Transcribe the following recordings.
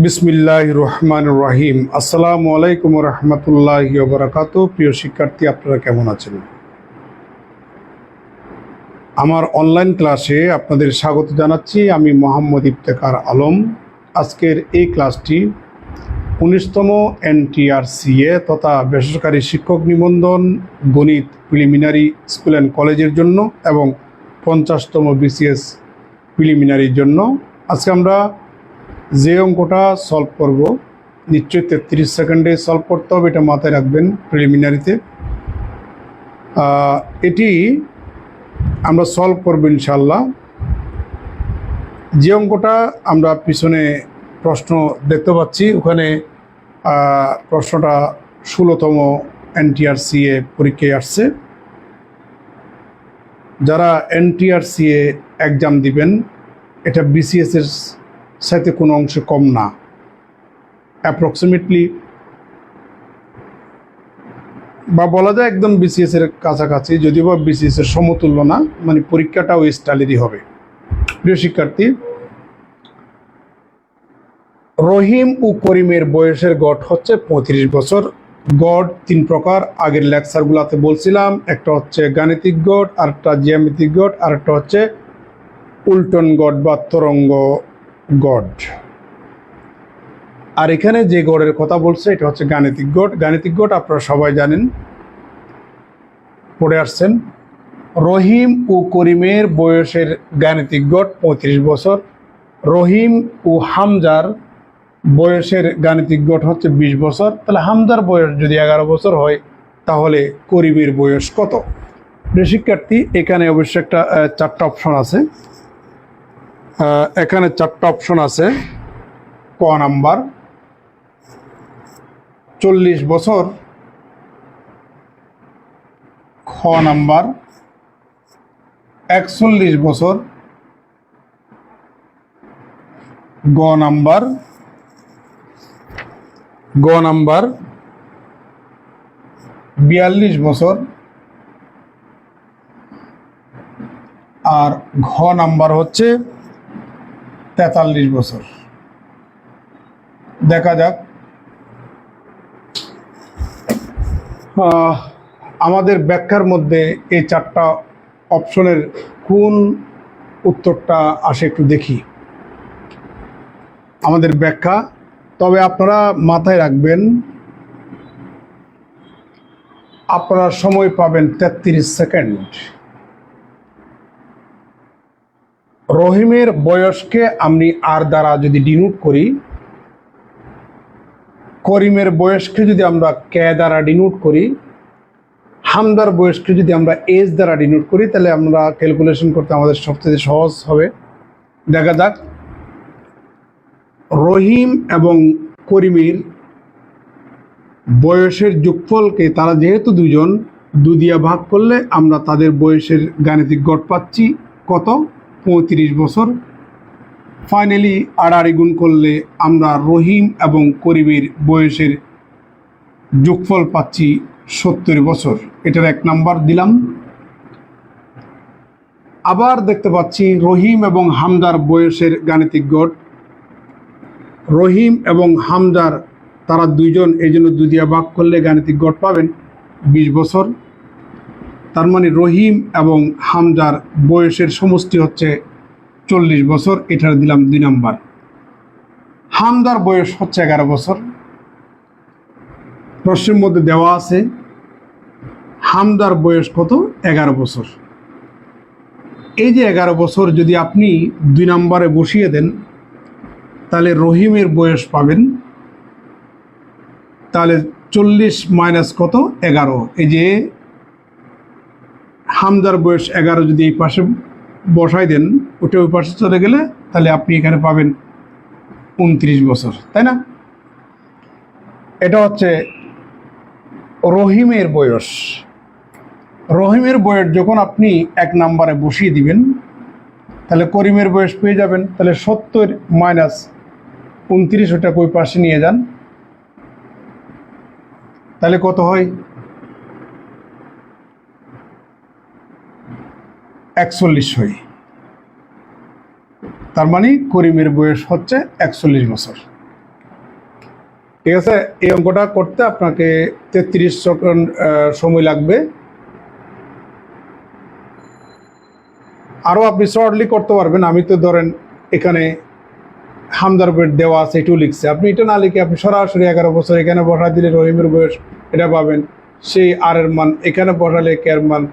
বিসমিল্লাহির রহমানির রহিম। আসসালামু আলাইকুম রহমতুল্লাহি ওয়া বারাকাতুহু। প্রিয় শিক্ষার্থী, আপনারা কেমন আছেন? আমার অনলাইন ক্লাসে আপনাদের স্বাগত জানাচ্ছি। আমি মোহাম্মদ ইফতেখার আলম। আজকের এই ক্লাসটি 19তম NTRCA তথা বেসরকারি শিক্ষক নিবন্ধন গণিত প্রিলিমিনারি স্কুল অ্যান্ড কলেজের জন্য এবং 50তম BCS প্রিলিমিনারির জন্য। আজকে আমরা যে অঙ্কটা সলভ করব, নিশ্চয়ই 33 সেকেন্ডে সলভ করতে হবে, এটা মাথায় রাখবেন। প্রিলিমিনারিতে এটি আমরা সলভ করব ইনশাল্লাহ। যে অঙ্কটা আমরা পিছনে প্রশ্ন দেখতে পাচ্ছি, ওখানে প্রশ্নটা 16তম NTRCA পরীক্ষায় আসছে। যারা NTRCA এক্সাম দিবেন, এটা BCS-এর সাথে কোনো অংশে কম না, অ্যাপ্রক্সিমেটলি বা বলা যায় একদম BCS-এর কাছাকাছি, যদিও বা BCS-এর সমতুল্য না, মানে পরীক্ষাটাও এই স্টাইলেরই হবে। প্রিয় শিক্ষার্থী, রহিম ও করিমের বয়সের গড় হচ্ছে 35 বছর। গড় 3 প্রকার, আগের লেকচারগুলোতে বলছিলাম। একটা হচ্ছে গাণিতিক গড়, আরেকটা জ্যামিতিক গড়, আরেকটা হচ্ছে উল্টন গড় বা তরঙ্গ গড়। আর এখানে যে গড়ের কথা বলছে এটা হচ্ছে গাণিতিক গড়। গাণিতিক গড় আপনারা সবাই জানেন, পড়ে আসছেন। রহিম ও করিমের বয়সের গাণিতিক গড় 35 বছর। রহিম ও হামজার বয়সের গাণিতিক গড় হচ্ছে 20 বছর। তাহলে হামজার বয়স যদি 11 বছর হয়, তাহলে করিমের বয়স কত? প্রিয় শিক্ষার্থী, এখানে অবশ্যই একটা 4টা অপশন আছে। এখানে 4টা অপশন আছে। ক নাম্বার 40 বছর, খ নাম্বার 41 বছর, গ নাম্বার 42 বছর, আর ঘ নাম্বার হচ্ছে 43 বছর। দেখা যাক আমাদের ব্যাখ্যার মধ্যে এই 4টা অপশনের কোন উত্তরটা আসে, একটু দেখি আমাদের ব্যাখ্যা। তবে আপনারা মাথায় রাখবেন, আপনারা সময় পাবেন 33 সেকেন্ড। রহিমের বয়সকে আমি আর দ্বারা যদি ডিনোট করি, করিমের বয়সকে যদি আমরা কে দ্বারা ডিনোট করি, হামদার বয়সকে যদি আমরা এস দ্বারা ডিনোট করি, তাহলে আমরা ক্যালকুলেশন করতে আমাদের সবচেয়ে সহজ হবে। দেখা যাক, রহিম এবং করিমের বয়সের যোগফলকে তারা যেহেতু দুজন, 2 দিয়ে ভাগ করলে আমরা তাদের বয়সের গাণিতিক গড় পাচ্ছি কত? 35 বছর। ফাইনালি আড়াআড়ি গুণ করলে আমরা রহিম এবং করিমের বয়সের যোগফল পাচ্ছি 70 বছর। এটার 1 নাম্বার দিলাম। আবার দেখতে পাচ্ছি রহিম এবং হামদার বয়সের গাণিতিক গড়। রহিম এবং হামদার তারা দুইজন, এই জন্য 2 দিয়ে ভাগ করলে গাণিতিক গড় পাবেন 20 বছর। তার মানে রহিম এবং হামদার বয়সের সমষ্টি হচ্ছে 40 বছর। এটার দিলাম 2 নাম্বার। হামদার বয়স হচ্ছে 11 বছর। প্রশ্নের মধ্যে দেওয়া আছে হামদার বয়স কত? 11 বছর। এই যে 11 বছর যদি আপনি 2 নম্বরে বসিয়ে দেন, তাহলে রহিমের বয়স পাবেন, তাহলে 40 মাইনাস কত? 11। এই যে হামদার বয়স 11 যদি এই পাশে বসাই দেন, ওটা ওই পাশে চলে গেলে তাহলে আপনি এখানে পাবেন 29 বছর, তাই না? এটা হচ্ছে রহিমের বয়স। রহিমের বয়স যখন আপনি 1 নম্বরে বসিয়ে দিবেন, তাহলে করিমের বয়স পেয়ে যাবেন। তাহলে 70 মাইনাস 29, ওটা ওই পাশে নিয়ে যান, তাহলে কত হয়? 41 হয়। তার মানে করিমের বয়স হচ্ছে 41 বছর। ঠিক আছে, এই অঙ্কটা করতে আপনাকে 33 সেকেন্ড সময় লাগবে। আরও আপনি শর্টলি করতে পারবেন। আমি তো ধরেন এখানে হামদার বেড দেওয়া আছে, এটাও লিখছে, আপনি এটা না লিখে আপনি সরাসরি 11 বছর এখানে বসা দিলে রহিমের বয়স এটা পাবেন, সেই আর এর মান এখানে বসালে কে এর মান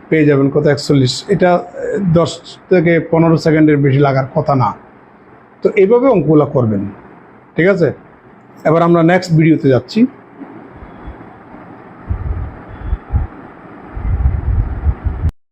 পেয়ে যাবেন কত 41। এটা 10 থেকে 15 সেকেন্ডের বেশি লাগার কথা না। তো এইভাবে অঙ্কগুলো করবেন, ঠিক আছে। এবার আমরা নেক্সট ভিডিওতে যাচ্ছি।